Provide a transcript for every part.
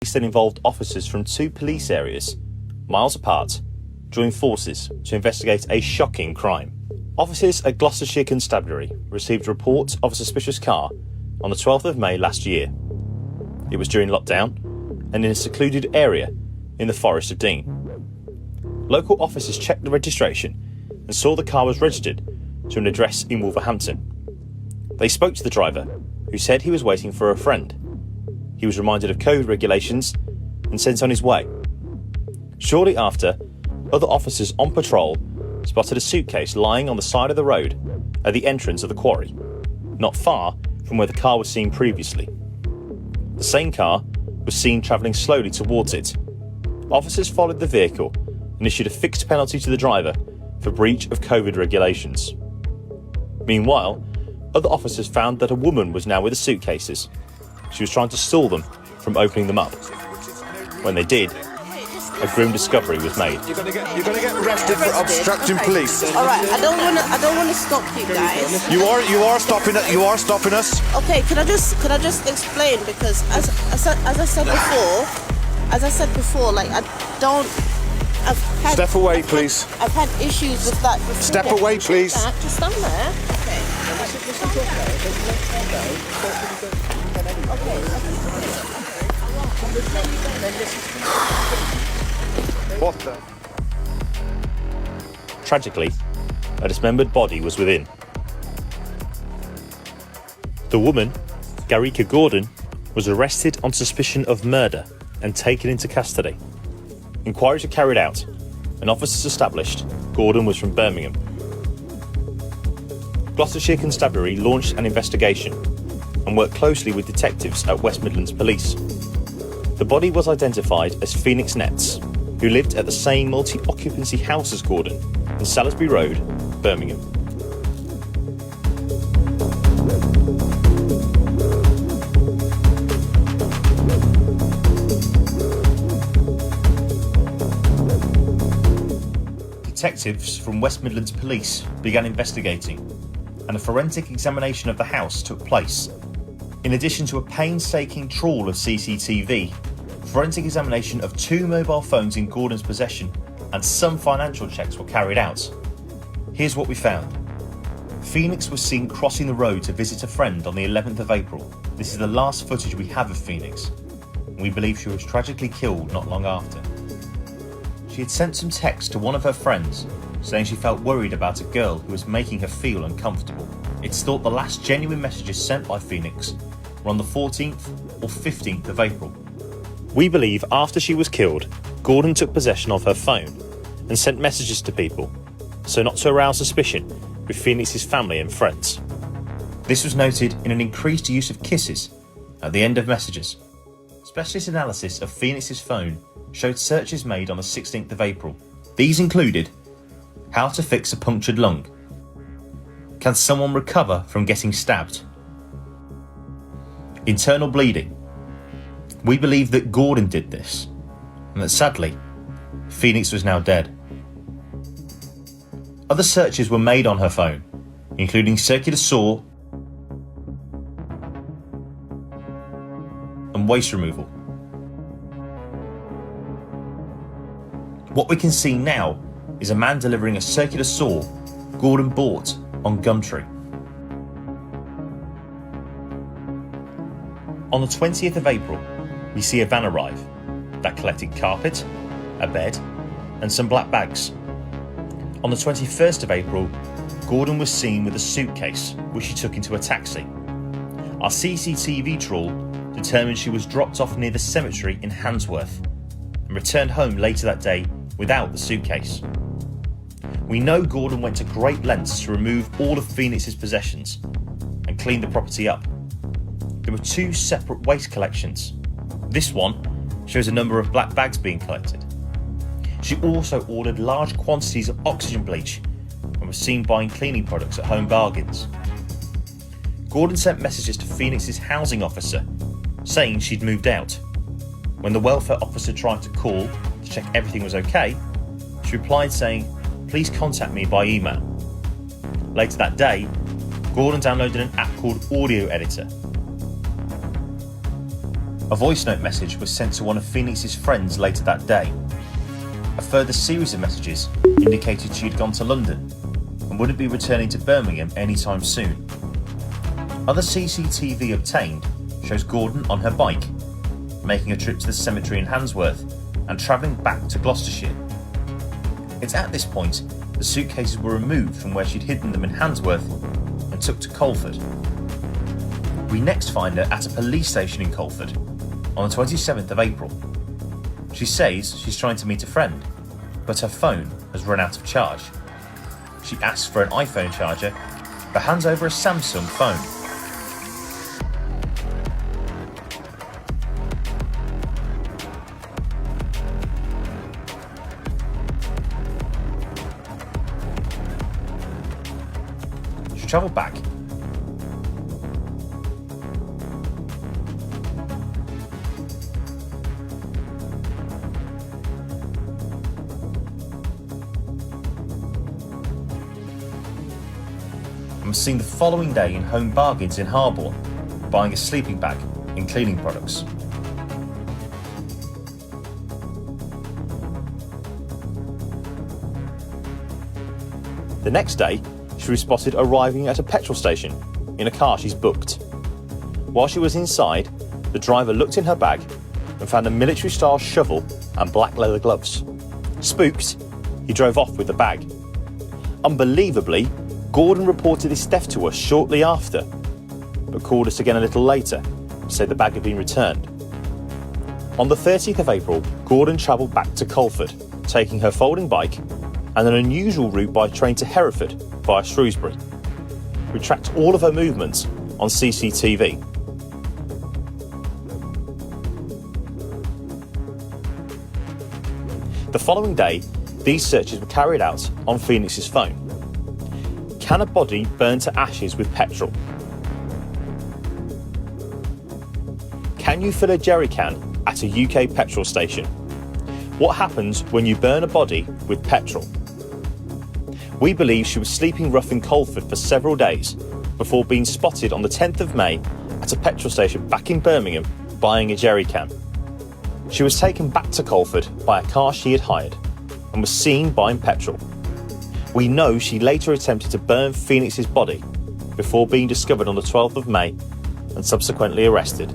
case then involved officers from two police areas, miles apart, joined forces to investigate a shocking crime. Officers at Gloucestershire Constabulary received a report of a suspicious car on the 12th of May last year. It was during lockdown and in a secluded area in the Forest of Dean. Local officers checked the registration and saw the car was registered to an address in Wolverhampton. They spoke to the driver, who said he was waiting for a friend. He was reminded of COVID regulations and sent on his way. Shortly after, other officers on patrol spotted a suitcase lying on the side of the road at the entrance of the quarry, not far from where the car was seen previously. The same car was seen travelling slowly towards it. Officers followed the vehicle and issued a fixed penalty to the driver for breach of COVID regulations. Meanwhile, other officers found that a woman was now with the suitcases. She was trying to stall them from opening them up. When they did, a grim discovery was made. You're gonna get arrested for obstructing police. All right, I don't wanna stop you guys. You are stopping it. You are stopping us. Okay, could I just explain, because as I said before, like I've had. Step away, please. I've had issues with that before. Step away, please. Just stand there. Okay. What the? Tragically, a dismembered body was within. The woman, Garika Gordon, was arrested on suspicion of murder and taken into custody. Inquiries were carried out and officers established Gordon was from Birmingham. Gloucestershire Constabulary launched an investigation and worked closely with detectives at West Midlands Police. The body was identified as Phoenix Nets, who lived at the same multi-occupancy house as Gordon in Salisbury Road, Birmingham. Detectives from West Midlands Police began investigating, and a forensic examination of the house took place. In addition to a painstaking trawl of CCTV, forensic examination of 2 mobile phones in Gordon's possession and some financial checks were carried out. Here's what we found. Phoenix was seen crossing the road to visit a friend on the 11th of April. This is the last footage we have of Phoenix. We believe she was tragically killed not long after. She had sent some text to one of her friends saying she felt worried about a girl who was making her feel uncomfortable. It's thought the last genuine messages sent by Phoenix were on the 14th or 15th of April. We believe after she was killed, Gordon took possession of her phone and sent messages to people, so not to arouse suspicion with Phoenix's family and friends. This was noted in an increased use of kisses at the end of messages. Specialist analysis of Phoenix's phone showed searches made on the 16th of April. These included: how to fix a punctured lung, can someone recover from getting stabbed, internal bleeding. We believe that Gordon did this, and that sadly, Phoenix was now dead. Other searches were made on her phone, including circular saw and waste removal. What we can see now is a man delivering a circular saw Gordon bought on Gumtree. On the 20th of April, we see a van arrive that collected carpet, a bed, and some black bags. On the 21st of April, Gordon was seen with a suitcase which she took into a taxi. Our CCTV trawl determined she was dropped off near the cemetery in Handsworth and returned home later that day without the suitcase. We know Gordon went to great lengths to remove all of Phoenix's possessions and clean the property up. There were 2 separate waste collections. This one shows a number of black bags being collected. She also ordered large quantities of oxygen bleach and was seen buying cleaning products at Home Bargains. Gordon sent messages to Phoenix's housing officer saying she'd moved out. When the welfare officer tried to call to check everything was okay, she replied saying, "Please contact me by email." Later that day, Gordon downloaded an app called Audio Editor. A voice note message was sent to one of Phoenix's friends later that day. A further series of messages indicated she'd gone to London and wouldn't be returning to Birmingham anytime soon. Other CCTV obtained shows Gordon on her bike, making a trip to the cemetery in Handsworth and travelling back to Gloucestershire. It's at this point the suitcases were removed from where she'd hidden them in Handsworth and took to Colford. We next find her at a police station in Colford on the 27th of April. She says she's trying to meet a friend, but her phone has run out of charge. She asks for an iPhone charger, but hands over a Samsung phone. She travelled back. And was seen the following day in Home Bargains in Harborne, buying a sleeping bag and cleaning products. The next day, she was spotted arriving at a petrol station in a car she's booked. While she was inside, the driver looked in her bag and found a military-style shovel and black leather gloves. Spooked, he drove off with the bag. Unbelievably, Gordon reported this theft to us shortly after, but called us again a little later to say the bag had been returned. On the 30th of April, Gordon travelled back to Colford, taking her folding bike and an unusual route by train to Hereford via Shrewsbury. We tracked all of her movements on CCTV. The following day, these searches were carried out on Phoenix's phone. Can a body burn to ashes with petrol? Can you fill a jerry can at a UK petrol station? What happens when you burn a body with petrol? We believe she was sleeping rough in Colford for several days before being spotted on the 10th of May at a petrol station back in Birmingham buying a jerry can. She was taken back to Colford by a car she had hired and was seen buying petrol. We know she later attempted to burn Phoenix's body before being discovered on the 12th of May and subsequently arrested.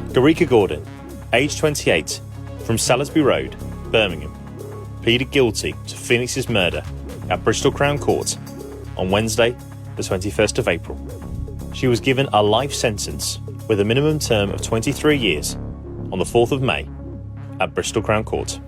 Garika Gordon, aged 28, from Salisbury Road, Birmingham, pleaded guilty to Phoenix's murder at Bristol Crown Court on Wednesday, the 21st of April. She was given a life sentence with a minimum term of 23 years on the 4th of May at Bristol Crown Court.